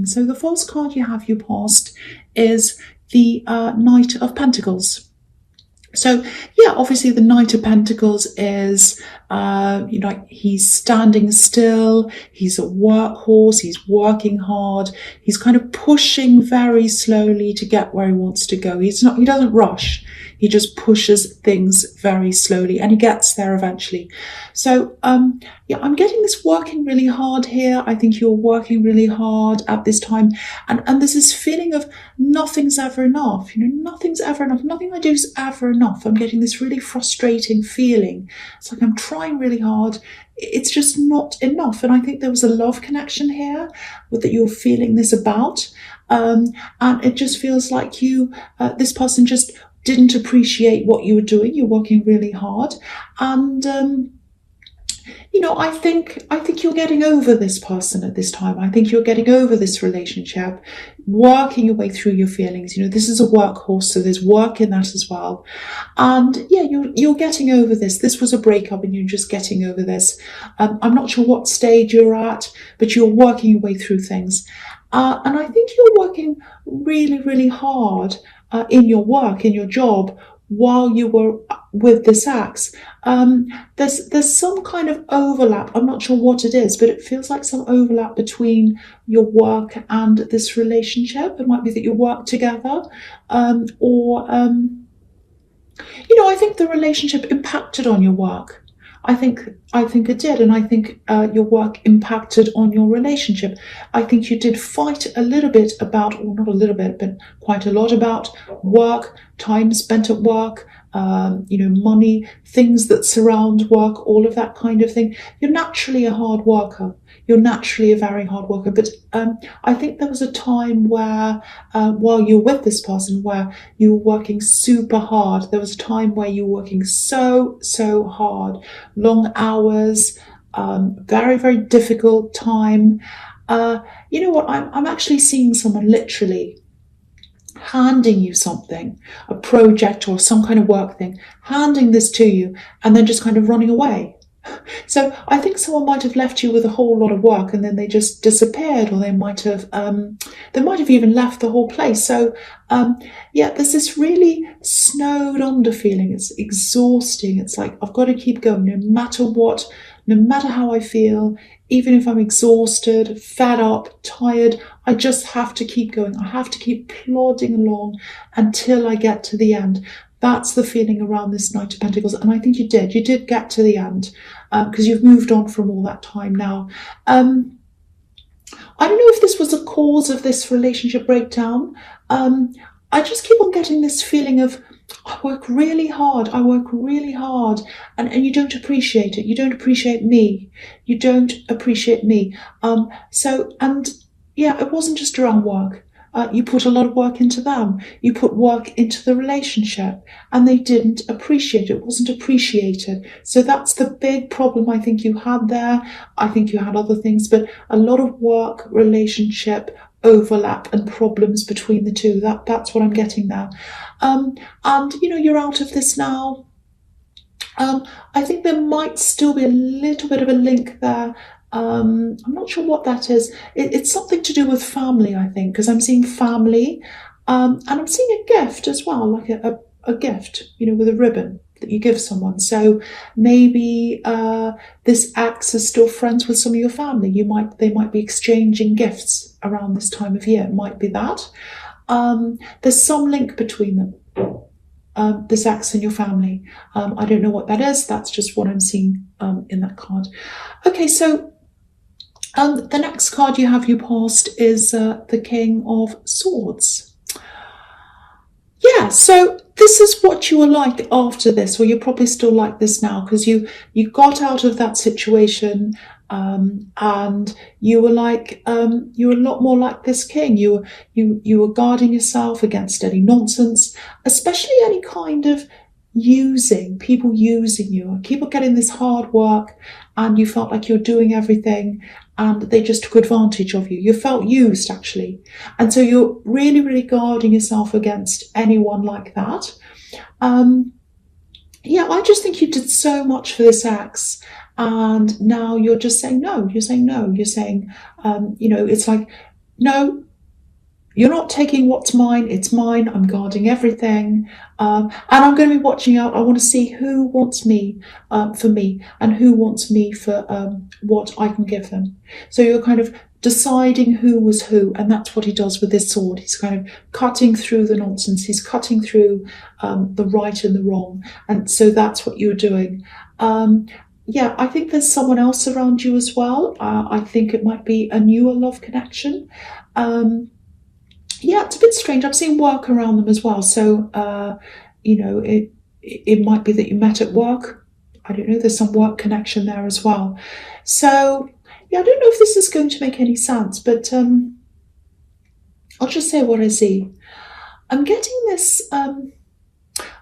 reading. So the false card you have, you passed, is the Knight of Pentacles. So yeah, obviously the Knight of Pentacles is, he's standing still, he's a workhorse, he's working hard, he's kind of pushing very slowly to get where he wants to go. He doesn't rush. He just pushes things very slowly and he gets there eventually. So, I'm getting this working really hard here. I think you're working really hard at this time. And there's this feeling of nothing's ever enough. Nothing's ever enough. Nothing I do is ever enough. I'm getting this really frustrating feeling. It's like I'm trying really hard. It's just not enough. And I think there was a love connection here that you're feeling this about. And it just feels like this person just didn't appreciate what you were doing. You're working really hard. And, I think you're getting over this person at this time. I think you're getting over this relationship, working your way through your feelings. This is a workhorse, so there's work in that as well. And yeah, you're getting over this. This was a breakup and you're just getting over this. I'm not sure what stage you're at, but you're working your way through things. And I think you're working really, really hard in your work, in your job, while you were with this ex. There's some kind of overlap. I'm not sure what it is, but it feels like some overlap between your work and this relationship. It might be that you work together, or I think the relationship impacted on your work. I think it did, and I think your work impacted on your relationship. I think you did fight a little bit about, or not a little bit, but quite a lot about work, time spent at work, money, things that surround work, all of that kind of thing. You're naturally a hard worker. You're naturally a very hard worker. But I think there was a time where, while you were with this person, where you were working super hard. There was a time where you were working so, so hard, long hours, very, very difficult time. You know what? I'm actually seeing someone literally handing you something, a project or some kind of work thing, handing this to you and then just kind of running away. So I think someone might have left you with a whole lot of work and then they just disappeared, or they might have even left the whole place. So there's this really snowed under feeling. It's exhausting. It's like, I've got to keep going no matter what, no matter how I feel, even if I'm exhausted, fed up, tired, I just have to keep going. I have to keep plodding along until I get to the end. That's the feeling around this Knight of Pentacles. And I think you did get to the end, because you've moved on from all that time now. I don't know if this was a cause of this relationship breakdown. I just keep on getting this feeling of, I work really hard, and you don't appreciate it. You don't appreciate me. You don't appreciate me. It wasn't just around work. You put a lot of work into them. You put work into the relationship, and they didn't appreciate it. It wasn't appreciated. So that's the big problem I think you had there. I think you had other things, but a lot of work, relationship, overlap and problems between the two. That's what I'm getting there. You're out of this now. I think there might still be a little bit of a link there. I'm not sure what that is. It's something to do with family, I think, because I'm seeing family, and I'm seeing a gift as well, like a gift, with a ribbon that you give someone. So maybe this ex is still friends with some of your family. They might be exchanging gifts around this time of year. It might be that. There's some link between them. This ex and your family. I don't know what that is. That's just what I'm seeing in that card. Okay, so the next card you passed is the King of Swords. Yeah, so this is what you were like after this, or you're probably still like this now, because you got out of that situation, and you were like, you were a lot more like this king. You were guarding yourself against any nonsense, especially any kind of people using you. People getting this hard work, and you felt like you're doing everything, and they just took advantage of you. You felt used, actually. And so you're really, really guarding yourself against anyone like that. I just think you did so much for this ex, and now you're just saying no. You're saying no. You're saying, it's like no, you're not taking what's mine, it's mine, I'm guarding everything. And I'm going to be watching out. I want to see who wants me for me and who wants me for what I can give them. So you're kind of deciding who was who, and that's what he does with this sword. He's kind of cutting through the nonsense, he's cutting through the right and the wrong. And so that's what you're doing. Yeah, I think there's someone else around you as well. I think it might be a newer love connection. Yeah, it's a bit strange. I'm seeing work around them as well. So, it might be that you met at work. I don't know. There's some work connection there as well. So, yeah, I don't know if this is going to make any sense, but I'll just say what I see. I'm getting this.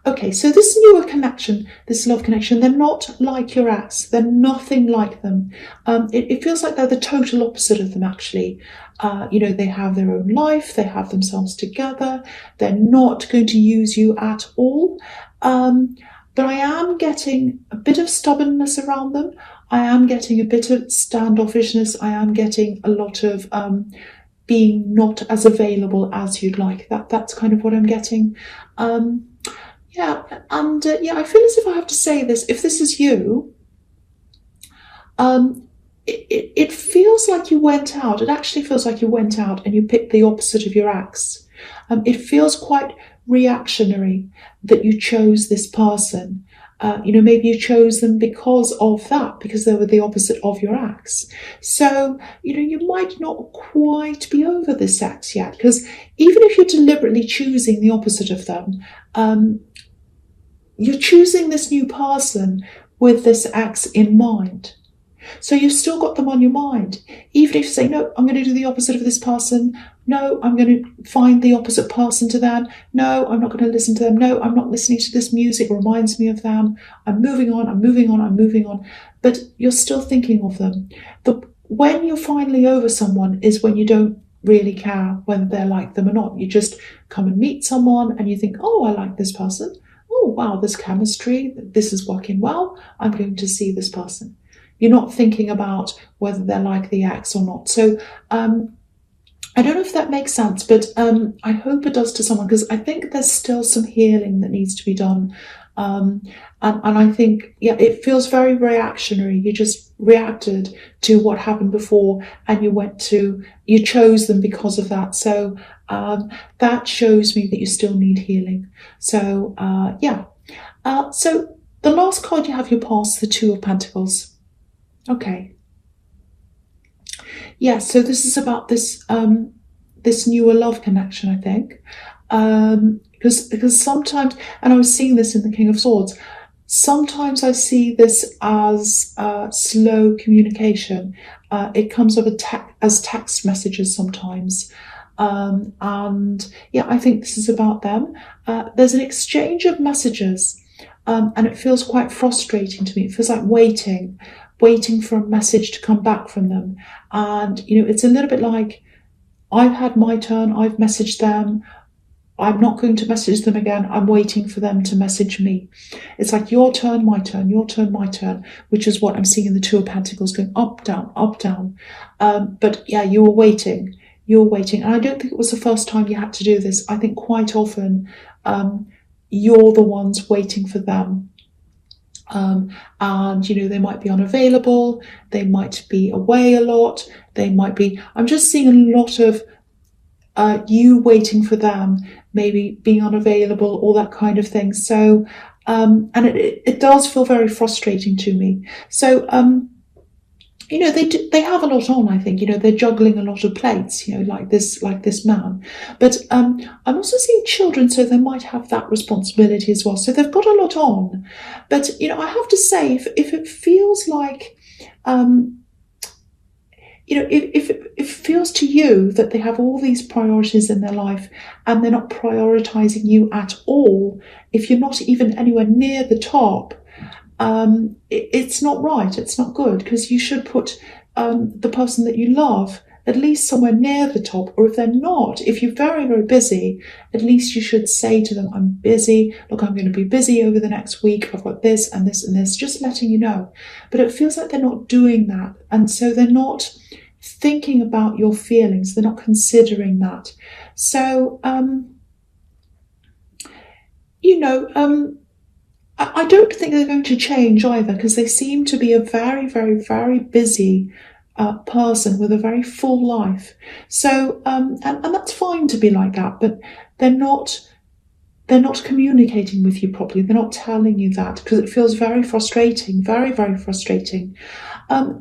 Okay, so this newer connection, this love connection, they're not like your ex. They're nothing like them. It feels like they're the total opposite of them, actually. They have their own life. They have themselves together. They're not going to use you at all. But I am getting a bit of stubbornness around them. I am getting a bit of standoffishness. I am getting a lot of being not as available as you'd like. That's kind of what I'm getting. Yeah, and I feel as if I have to say this. If this is you, it feels like you went out. It actually feels like you went out and you picked the opposite of your ex. It feels quite reactionary that you chose this person. Maybe you chose them because of that, because they were the opposite of your ex. So, you might not quite be over this ex yet, because even if you're deliberately choosing the opposite of them, you're choosing this new person with this ex in mind. So you've still got them on your mind. Even if you say, no, I'm going to do the opposite of this person. No, I'm going to find the opposite person to them. No, I'm not going to listen to them. No, I'm not listening to this music. It reminds me of them. I'm moving on, I'm moving on, I'm moving on. But you're still thinking of them. When you're finally over someone is when you don't really care whether they're like them or not. You just come and meet someone and you think, oh, I like this person. Oh, wow, there's chemistry. This is working well. I'm going to see this person. You're not thinking about whether they're like the ex or not. So I don't know if that makes sense, but I hope it does to someone, because I think there's still some healing that needs to be done. And I think, it feels very reactionary. You just reacted to what happened before and you chose them because of that. So that shows me that you still need healing. So, so the last card you have your past, the Two of Pentacles. Okay. Yeah, so this is about this this newer love connection, I think. Because sometimes, and I was seeing this in the King of Swords, sometimes I see this as slow communication. It comes up as text messages sometimes. I think this is about them. There's an exchange of messages, and it feels quite frustrating to me. It feels like waiting for a message to come back from them. And, it's a little bit like, I've had my turn, I've messaged them, I'm not going to message them again, I'm waiting for them to message me. It's like your turn, my turn, your turn, my turn, which is what I'm seeing in the Two of Pentacles, going up, down, up, down. But yeah, you were waiting. And I don't think it was the first time you had to do this. I think quite often you're the ones waiting for them. And they might be unavailable, they might be away a lot, I'm just seeing a lot of you waiting for them, maybe being unavailable, all that kind of thing. So and it does feel very frustrating to me. So they have a lot on, I think. They're juggling a lot of plates, like this man. But I'm also seeing children, so they might have that responsibility as well. So they've got a lot on. But, I have to say, if it feels like, if it feels to you that they have all these priorities in their life and they're not prioritizing you at all, if you're not even anywhere near the top, it's not right, it's not good, because you should put the person that you love at least somewhere near the top. Or if they're not, if you're very, very busy, at least you should say to them, I'm busy, look, I'm going to be busy over the next week, I've got this and this and this, just letting you know. But it feels like they're not doing that, and so they're not thinking about your feelings. They're not considering that. So, I don't think they're going to change either, because they seem to be a very, very, very busy person with a very full life. So, and that's fine to be like that, but they're not communicating with you properly. They're not telling you that, because it feels very frustrating, very, very frustrating.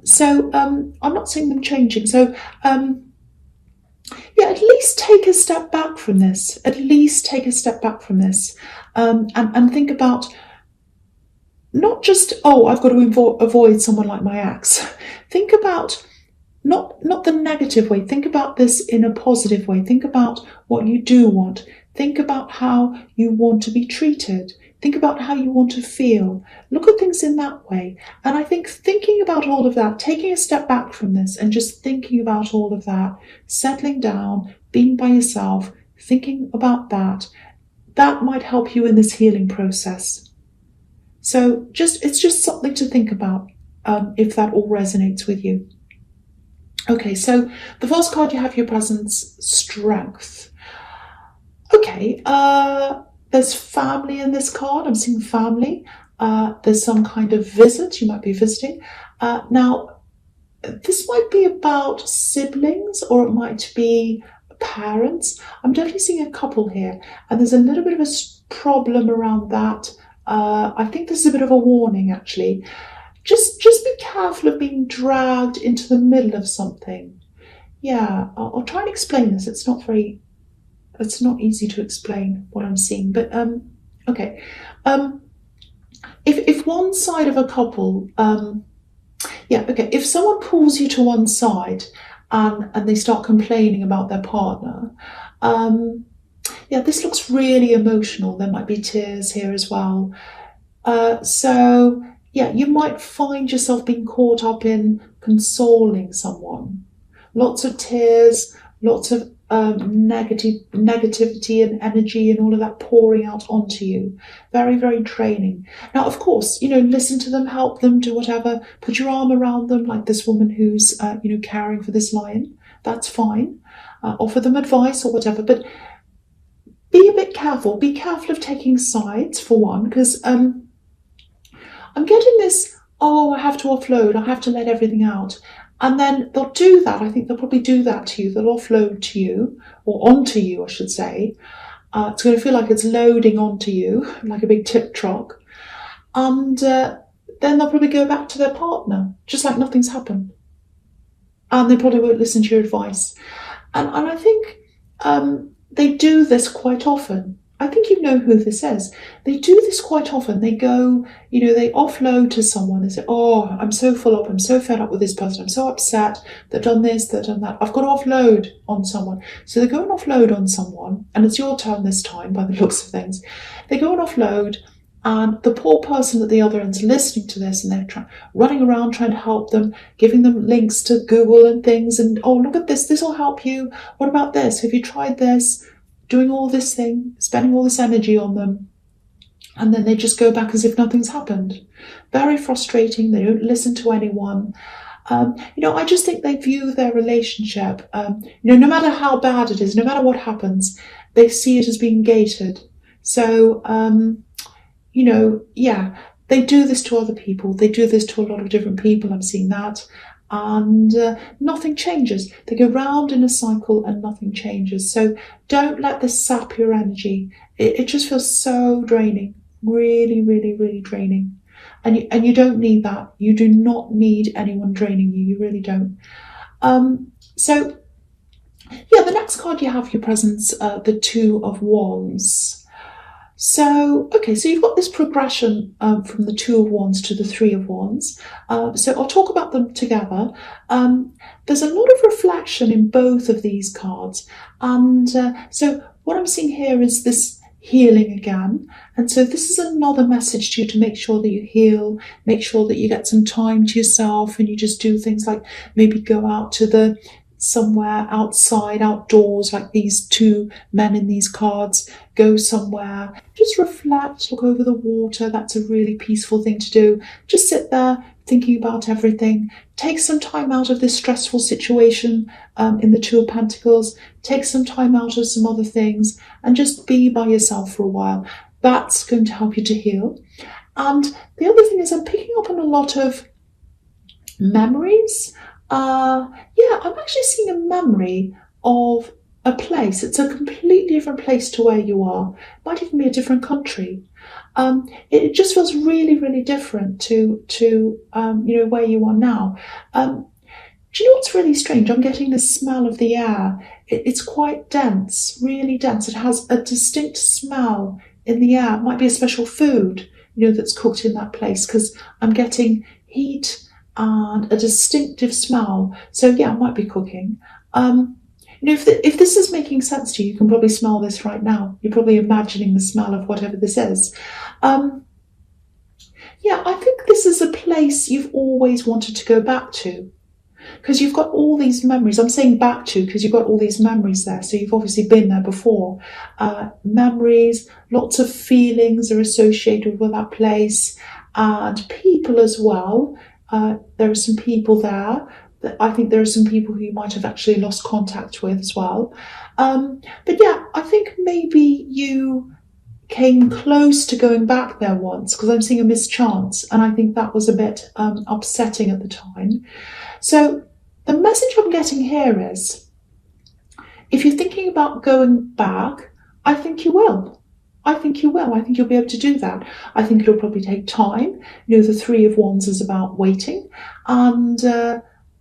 So I'm not seeing them changing. So yeah, at least take a step back from this. At least take a step back from this, and think about not just, oh, I've got to avoid someone like my ex. Think about not the negative way. Think about this in a positive way. Think about what you do want. Think about how you want to be treated. Think about how you want to feel. Look at things in that way. And I think thinking about all of that, taking a step back from this and just thinking about all of that, settling down, being by yourself, thinking about that might help you in this healing process. So it's just something to think about, if that all resonates with you. Okay, so the first card you have, your presence, strength. Okay, there's family in this card. I'm seeing family. There's some kind of visit. You might be visiting. Now, this might be about siblings, or it might be parents. I'm definitely seeing a couple here, and there's a little bit of a problem around that. I think this is a bit of a warning, actually. Just be careful of being dragged into the middle of something. Yeah, I'll try and explain this. It's not easy to explain what I'm seeing, but okay. If one side of a couple, if someone pulls you to one side and they start complaining about their partner, this looks really emotional. There might be tears here as well. So you might find yourself being caught up in consoling someone. Lots of tears, lots of negativity and energy and all of that pouring out onto you. Very, very draining. Now, of course, listen to them, help them, do whatever. Put your arm around them, like this woman who's, caring for this lion. That's fine. Offer them advice or whatever. But be a bit careful. Be careful of taking sides, for one, because I'm getting this, oh, I have to offload, I have to let everything out. And then they'll do that. I think they'll probably do that to you. They'll offload to you, or onto you, I should say. It's going to feel like it's loading onto you, like a big tip truck. And then they'll probably go back to their partner, just like nothing's happened. And they probably won't listen to your advice. And I think they do this quite often. I think you know who this is. They do this quite often. They go, they offload to someone. They say, oh, I'm so full up. I'm so fed up with this person. I'm so upset. They've done this, they've done that. I've got to offload on someone. So they go and offload on someone. And it's your turn this time, by the looks of things. They go and offload. And the poor person at the other end's listening to this, and they're running around trying to help them, giving them links to Google and things. And, oh, look at this. This will help you. What about this? Have you tried this? Doing all this thing, spending all this energy on them, and then they just go back as if nothing's happened. Very frustrating. They don't listen to anyone. I just think they view their relationship, no matter how bad it is, no matter what happens, they see it as being gated. So, they do this to other people. They do this to a lot of different people. I'm seeing that. And nothing changes. They go round in a cycle and nothing changes. So don't let this sap your energy. It just feels so draining. Really, really, really draining. And you don't need that. You do not need anyone draining you. You really don't. The next card you have, your presence, the Two of Wands. So you've got this progression from the Two of Wands to the Three of Wands. So I'll talk about them together. There's a lot of reflection in both of these cards. And so what I'm seeing here is this healing again. And so this is another message to you to make sure that you heal, make sure that you get some time to yourself, and you just do things like maybe go out to somewhere outside, outdoors, like these two men in these cards. Go somewhere, just reflect, look over the water. That's a really peaceful thing to do. Just sit there, thinking about everything. Take some time out of this stressful situation in the Two of Pentacles. Take some time out of some other things and just be by yourself for a while. That's going to help you to heal. And the other thing is I'm picking up on a lot of memories. Yeah, I'm actually seeing a memory of a place. It's a completely different place to where you are. It might even be a different country. It just feels really, really different to where you are now. Do you know what's really strange? I'm getting the smell of the air. It's quite dense, really dense. It has a distinct smell in the air. It might be a special food, that's cooked in that place, because I'm getting heat and a distinctive smell. So yeah, it might be cooking. If this is making sense to you, you can probably smell this right now. You're probably imagining the smell of whatever this is. Yeah, I think this is a place you've always wanted to go back to, because you've got all these memories. I'm saying back to because you've got all these memories there. So you've obviously been there before. Memories, lots of feelings are associated with that place, and people as well. There are some people there. I think there are some people who you might have actually lost contact with as well. But yeah, I think maybe you came close to going back there once, because I'm seeing a mischance, and I think that was a bit upsetting at the time. So the message I'm getting here is, if you're thinking about going back, I think you will. I think you will. I think you'll be able to do that. I think it'll probably take time. The Three of Wands is about waiting, and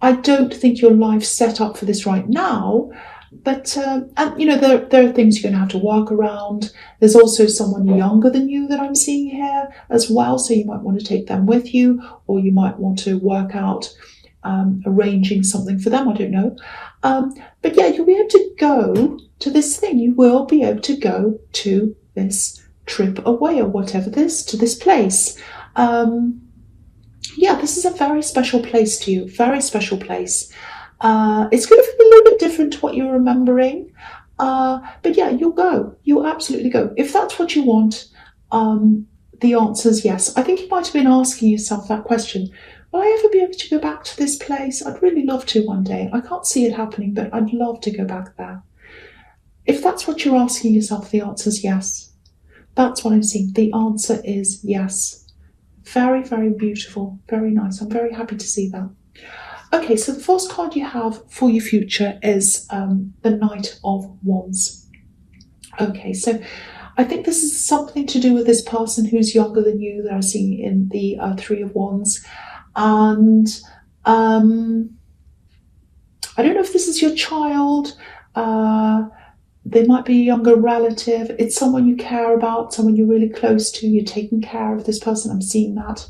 I don't think your life's set up for this right now. But there are things you're going to have to work around. There's also someone younger than you that I'm seeing here as well, so you might want to take them with you, or you might want to work out arranging something for them. I don't know. But yeah, you'll be able to go to this thing. You will be able to go to this trip away, or whatever to this place. Yeah, this is a very special place to you. Very special place. It's going to feel a little bit different to what you're remembering. But yeah, you'll go. You'll absolutely go. If that's what you want, the answer is yes. I think you might have been asking yourself that question. Will I ever be able to go back to this place? I'd really love to one day. I can't see it happening, but I'd love to go back there. If that's what you're asking yourself, the answer is yes. That's what I'm seeing. The answer is yes. Very, very beautiful. Very nice. I'm very happy to see that. Okay, so the first card you have for your future is the Knight of Wands. Okay, so I think this is something to do with this person who's younger than you that I'm seeing in the Three of Wands. And I don't know if this is your child. They might be a younger relative. It's someone you care about, someone you're really close to. You're taking care of this person. I'm seeing that.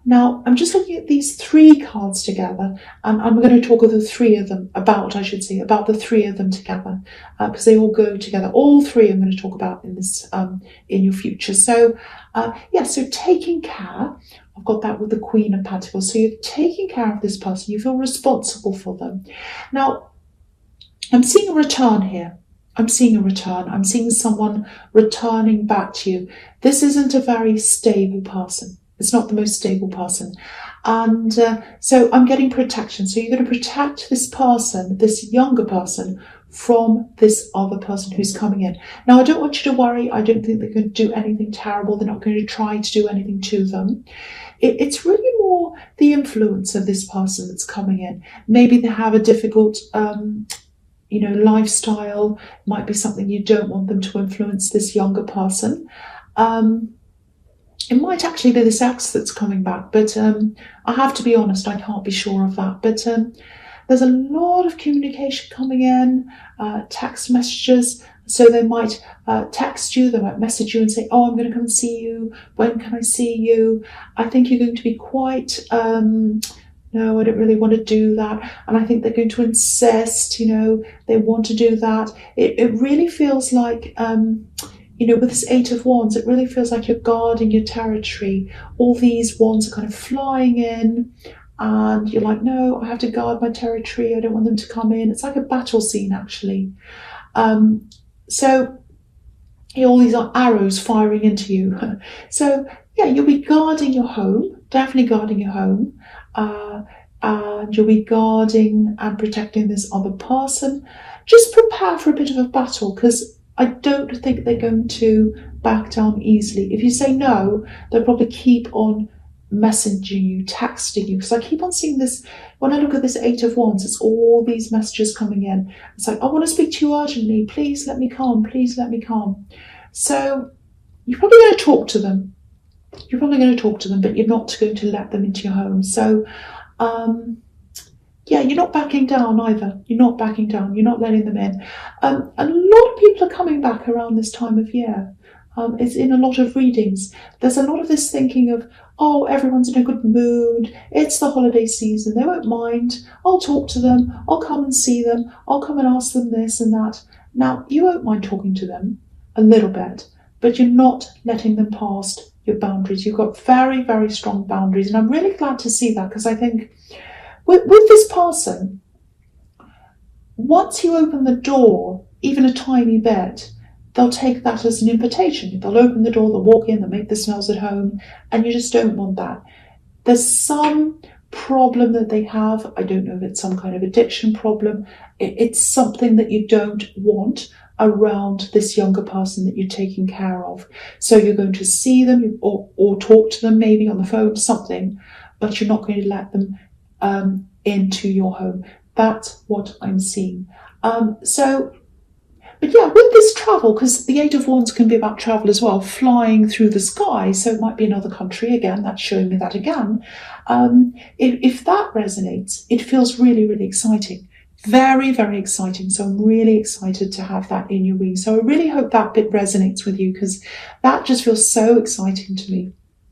Now, I'm just looking at these three cards together, and I'm going to talk of the three of them, about the three of them together, because they all go together. All three I'm going to talk about in this, in your future. So, yeah, so taking care, I've got that with the Queen of Pentacles. So you're taking care of this person. You feel responsible for them. Now, I'm seeing a return here. I'm seeing a return. I'm seeing someone returning back to you. This isn't a very stable person. It's not the most stable person. And so I'm getting protection. So you're going to protect this person, this younger person, from this other person who's coming in. Now, I don't want you to worry. I don't think they're going to do anything terrible. They're not going to try to do anything to them. It's really more the influence of this person that's coming in. Maybe they have a difficult lifestyle. Might be something you don't want them to influence this younger person. It might actually be this ex that's coming back, but I have to be honest, I can't be sure of that. But there's a lot of communication coming in, text messages. So they might text you, they might message you and say, oh, I'm going to come and see you. When can I see you? I think you're going to be quite, no, I don't really want to do that. And I think they're going to insist, they want to do that. It really feels like, with this Eight of Wands, it really feels like you're guarding your territory. All these wands are kind of flying in, and you're like, no, I have to guard my territory. I don't want them to come in. It's like a battle scene, actually. So all these are arrows firing into you. So yeah, you'll be guarding your home. definitely guarding your home. And you'll be guarding and protecting this other person. Just prepare for a bit of a battle, because I don't think they're going to back down easily. If you say no, they'll probably keep on messaging you, texting you, because I keep on seeing this. When I look at this Eight of Wands, it's all these messages coming in. It's like, I want to speak to you urgently, please let me come, please let me come. So you're probably going to talk to them. You're probably going to talk to them, but you're not going to let them into your home. So yeah, you're not backing down either. You're not backing down. You're not letting them in. A lot of people are coming back around this time of year. It's in a lot of readings. There's a lot of this thinking of, oh, everyone's in a good mood. It's the holiday season. They won't mind. I'll talk to them. I'll come and see them. I'll come and ask them this and that. Now, you won't mind talking to them a little bit, but you're not letting them past your boundaries. You've got very, very strong boundaries. And I'm really glad to see that, because I think with this person, once you open the door, even a tiny bit, they'll take that as an invitation. They'll open the door, they'll walk in, they'll make the smells at home, and you just don't want that. There's some problem that they have. I don't know if it's some kind of addiction problem. It's something that you don't want around this younger person that you're taking care of. So you're going to see them or talk to them maybe on the phone, something, but you're not going to let them into your home. That's what I'm seeing. But yeah, with this travel, because the Eight of Wands can be about travel as well, flying through the sky, so it might be another country again, that's showing me that again. If that resonates, it feels really, really exciting. Very, very exciting. So I'm really excited to have that in your reading. So I really hope that bit resonates with you, because that just feels so exciting to me.